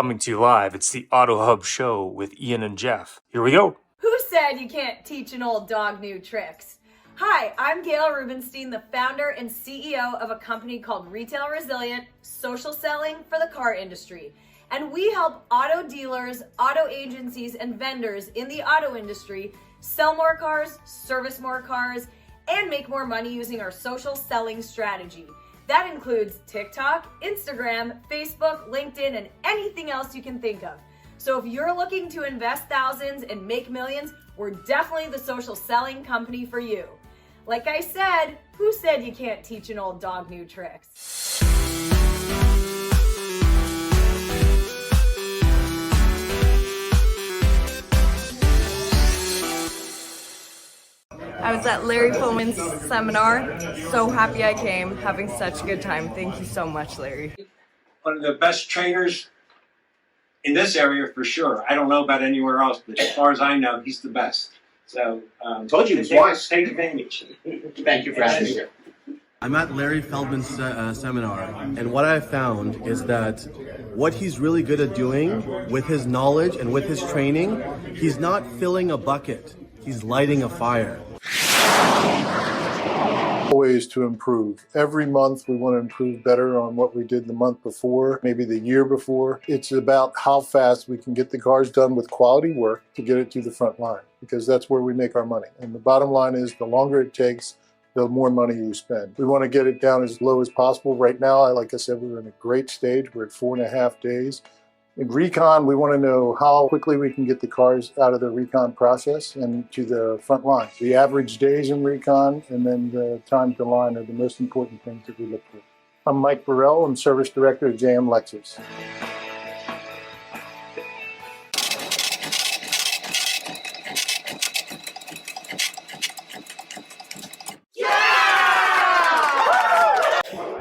Coming to you live, it's the Auto Hub Show with Ian and Jeff. Here we go. Who said you can't teach an old dog new tricks? Hi, I'm Gail Rubenstein, the founder and CEO of a company called Retail Resilient, social selling for the car industry. And we help auto dealers, auto agencies, and vendors in the auto industry sell more cars, service more cars, and make more money using our social selling strategy. That includes TikTok, Instagram, Facebook, LinkedIn, and anything else you can think of. So if you're looking to invest thousands and make millions, we're definitely the social selling company for you. Like I said, who said you can't teach an old dog new tricks? I was at Larry Pullman's seminar. So happy I came, having such a good time. Thank you so much, Larry. One of the best trainers in this area for sure. I don't know about anywhere else, but as far as I know, he's the best. So, told you twice. Take advantage. Thank you for having me here. I'm at Larry Feldman's seminar, and what I found is that what he's really good at doing with his knowledge and with his training, he's not filling a bucket, he's lighting a fire. Ways to improve. Every month we want to improve better on what we did the month before, maybe the year before. It's about how fast we can get the cars done with quality work to get it to the front line, because that's where we make our money. And the bottom line is the longer it takes, the more money you spend. We want to get it down as low as possible. Right now, like I said, we're in a great stage. We're at 4.5 days. In recon, we want to know how quickly we can get the cars out of the recon process and to the front line. The average days in recon and then the time to line are the most important things that we look for. I'm Mike Burrell. I'm Service Director at JM Lexus.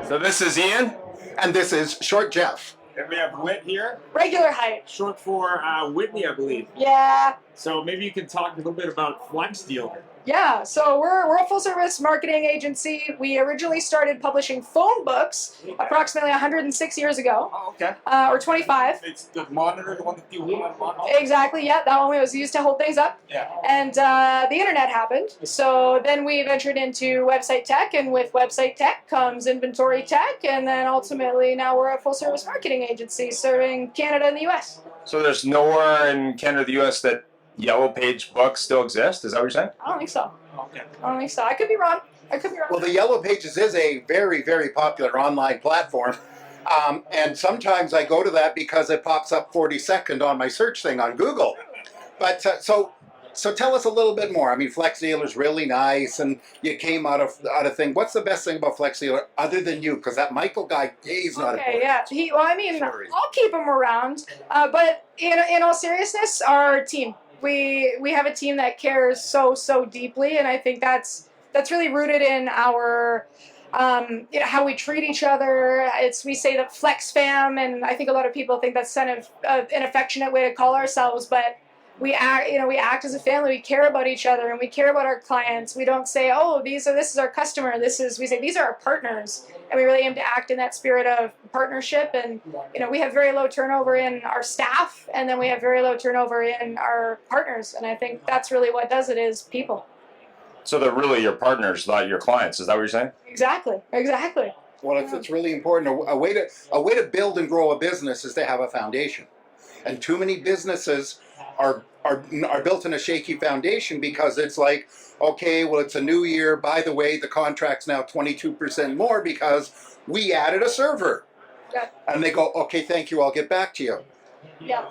So this is Ian. And this is Short Jeff. And we have Whit here. Regular height. Short for Whitney, I believe. Yeah. So maybe you can talk a little bit about Flex Deal. Yeah, so we're a full-service marketing agency. We originally started publishing phone books approximately 106 years ago. Oh, okay. Or 25. It's the monitor, the one that you hold on monitor. Exactly, yeah, that one was used to hold things up. Yeah. And the internet happened. So then we ventured into website tech, and with website tech comes inventory tech, and then ultimately now we're a full-service marketing agency serving Canada and the US. So there's nowhere in Canada or the US that Yellow Page books still exist? Is that what you're saying? I don't think so. Okay. I don't think so. I could be wrong. Well, the Yellow Pages is a very, very popular online platform. And sometimes I go to that because it pops up 42nd on my search thing on Google. But so tell us a little bit more. I mean, Flex Dealer is really nice, and you came out of thing. What's the best thing about Flex Dealer other than you? Because that Michael guy, he's not okay, important. yeah. I'll keep him around. But in all seriousness, our team. We have a team that cares so deeply, and I think that's really rooted in our how we treat each other. We say that Flex Fam, and I think a lot of people think that's kind of an affectionate way to call ourselves, but we act as a family. We care about each other, and we care about our clients. We don't say, oh, this is our customer. We say these are our partners, and we really aim to act in that spirit of partnership. And we have very low turnover in our staff, and then we have very low turnover in our partners. And I think that's really what does it, is people. So they're really your partners, not your clients. Is that what you're saying? Exactly. Well, it's really important. A way to build and grow a business is to have a foundation, and too many businesses are built in a shaky foundation because it's like, okay, well, it's a new year. By the way, the contract's now 22% more because we added a server. Yeah. And they go, okay, thank you, I'll get back to you. Yeah.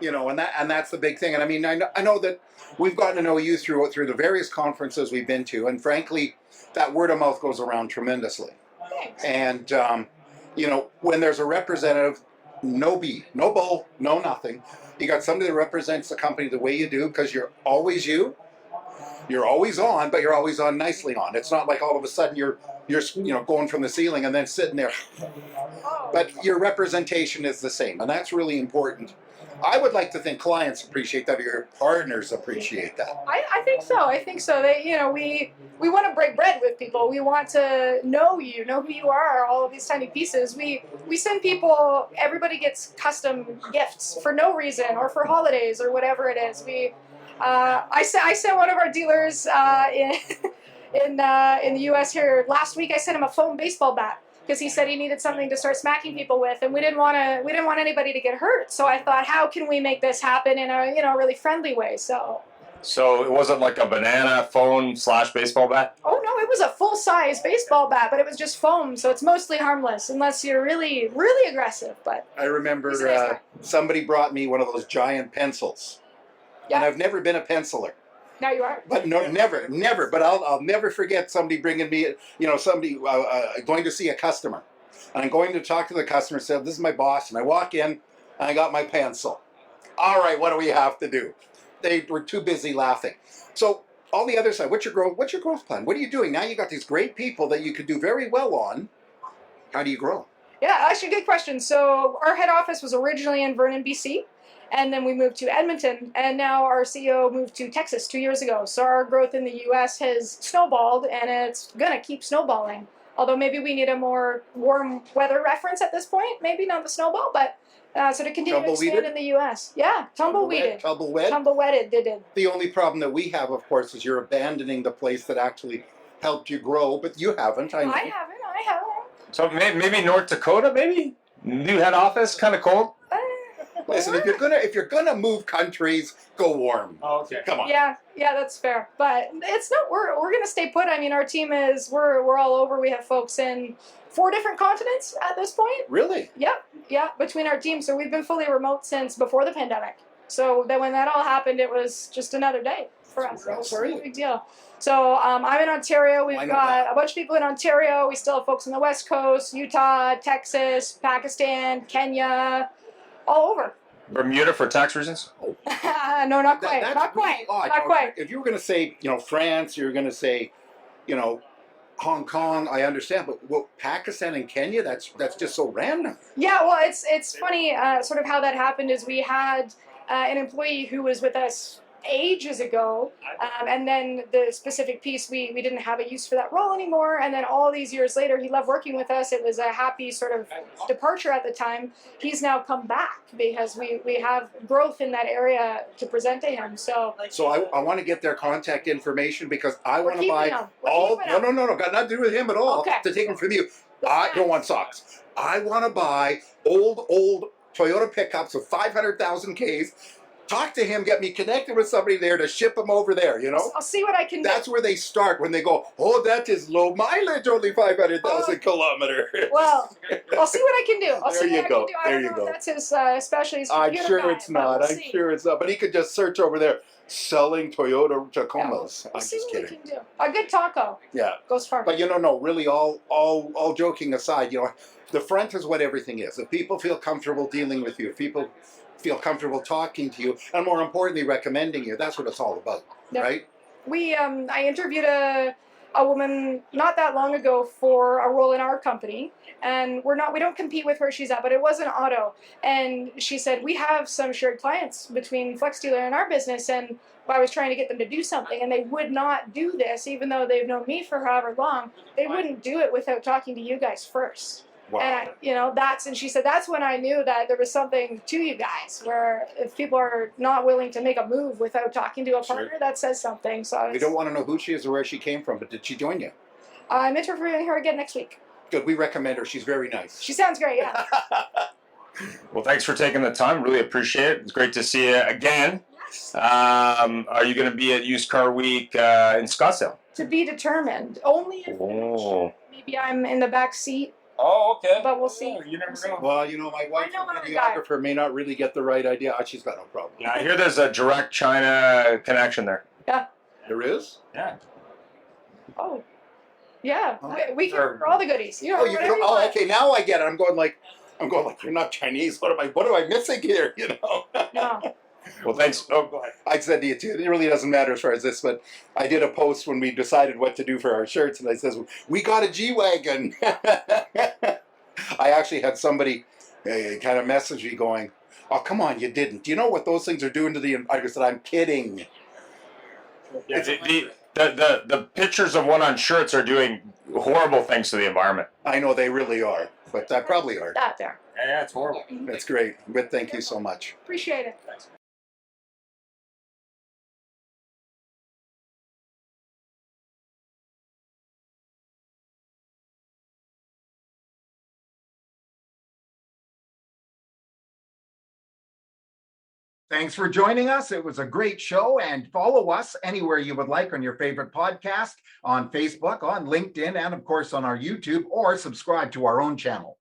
And that's the big thing. And I mean, I know that we've gotten to know you through the various conferences we've been to, and frankly, that word of mouth goes around tremendously. Thanks. And when there's a representative, no B, no bull, no nothing. You got somebody that represents the company the way you do because you're always you. You're always on, but you're always on nicely on. It's not like all of a sudden you're going from the ceiling and then sitting there. But your representation is the same, and that's really important. I would like to think clients appreciate that, or your partners appreciate that. I think so. I think so. They, we want to break bread with people. We want to know you, know who you are. All of these tiny pieces. We send people. Everybody gets custom gifts for no reason, or for holidays, or whatever it is. I sent one of our dealers in the U.S. here last week. I sent him a foam baseball bat, because he said he needed something to start smacking people with, and we didn't want anybody to get hurt. So I thought, how can we make this happen in a really friendly way? So it wasn't like a banana phone / baseball bat? Oh no, it was a full size baseball bat, but it was just foam, so it's mostly harmless unless you're really, really aggressive. But I remember somebody brought me one of those giant pencils, and I've never been a penciler. Now you are. But no, never. But I'll never forget somebody bringing me, somebody going to see a customer. And I'm going to talk to the customer, said, this is my boss. And I walk in, and I got my pencil. All right, what do we have to do? They were too busy laughing. So on the other side, what's your growth plan? What are you doing? Now you got these great people that you could do very well on. How do you grow? Yeah, actually, good question. So our head office was originally in Vernon, BC. And then we moved to Edmonton, and now our CEO moved to Texas 2 years ago. So our growth in the U.S. has snowballed, and it's going to keep snowballing. Although maybe we need a more warm weather reference at this point. Maybe not the snowball, but so to continue to expand in the U.S. Yeah, tumbleweeded. Tumbleweeded, did. The only problem that we have, of course, is you're abandoning the place that actually helped you grow, but you haven't. I haven't. So maybe North Dakota, maybe? New head office, kind of cold? Listen, if you're gonna move countries, go warm. Oh, okay. Come on. Yeah, that's fair. But it's not. We're gonna stay put. I mean, our team is. We're all over. We have folks in 4 different continents at this point. Really? Yeah. Between our teams, so we've been fully remote since before the pandemic. So then when that all happened, it was just another day for us. It was no big deal. So I'm in Ontario. We've got a bunch of people in Ontario. We still have folks on the West Coast, Utah, Texas, Pakistan, Kenya. All over. Bermuda for tax reasons? No, not quite. Not quite. Not quite. If you were going to say, France, you're going to say, Hong Kong, I understand, but Pakistan and Kenya, that's just so random. Yeah, well, it's funny. Sort of how that happened is we had an employee who was with us ages ago, and then the specific piece we didn't have a use for that role anymore, and then all these years later he loved working with us. It was a happy sort of departure at the time. He's now come back because we have growth in that area to present to him. So I want to get their contact information because I want to buy all. No, got nothing to do with him at all. Okay. To take them from you. I don't want socks. I want to buy old Toyota pickups with 500,000 Ks. Talk to him, get me connected with somebody there to ship them over there, I'll see what I can do. That's where they start when they go, oh, that is low mileage, only 500,000 kilometers. Well, I'll see what I can do. There you go. I don't know if that's his specialty. I'm sure it's not. I'm sure it's not. But he could just search over there, selling Toyota Tacomas. We'll see what we can do. A good taco. Yeah. Goes far. But no, really, all joking aside, the front is what everything is. If people feel comfortable dealing with you, if people feel comfortable talking to you, and more importantly, recommending you. That's what it's all about, right? I interviewed a woman not that long ago for a role in our company, and we don't compete with where she's at, but it was an auto, and she said we have some shared clients between Flex Dealer and our business, and I was trying to get them to do something, and they would not do this, even though they've known me for however long. They wouldn't do it without talking to you guys first. Wow. And and she said that's when I knew that there was something to you guys, where if people are not willing to make a move without talking to a partner, that says something. So we don't want to know who she is or where she came from, but did she join you? I'm interviewing her again next week. Good, we recommend her. She's very nice. She sounds great, yeah. Well, thanks for taking the time. Really appreciate it. It's great to see you again. Are you going to be at Used Car Week in Scottsdale? To be determined. Only if maybe I'm in the back seat. Oh, okay. But we'll see. You never know. Well, my wife, the videographer, may not really get the right idea. She's got no problem. Yeah, I hear there's a direct China connection there. Yeah. There is? Yeah. Oh. Yeah. We can for all the goodies. Okay, now I get it. I'm going like you're not Chinese. What am I missing here? No. Well, thanks. Oh, go ahead. I said to you too, it really doesn't matter as far as this, but I did a post when we decided what to do for our shirts, and I says, we got a G-Wagon. I actually had somebody kind of message me going, oh, come on, you didn't. Do you know what those things are doing to the environment? I said, I'm kidding. Yeah, the pictures of one on shirts are doing horrible things to the environment. I know they really are, but I probably are. That there. Yeah, it's horrible. That's great. But thank you so much. Appreciate it. Thanks for joining us. It was a great show, and follow us anywhere you would like on your favorite podcast, on Facebook, on LinkedIn, and of course on our YouTube, or subscribe to our own channel.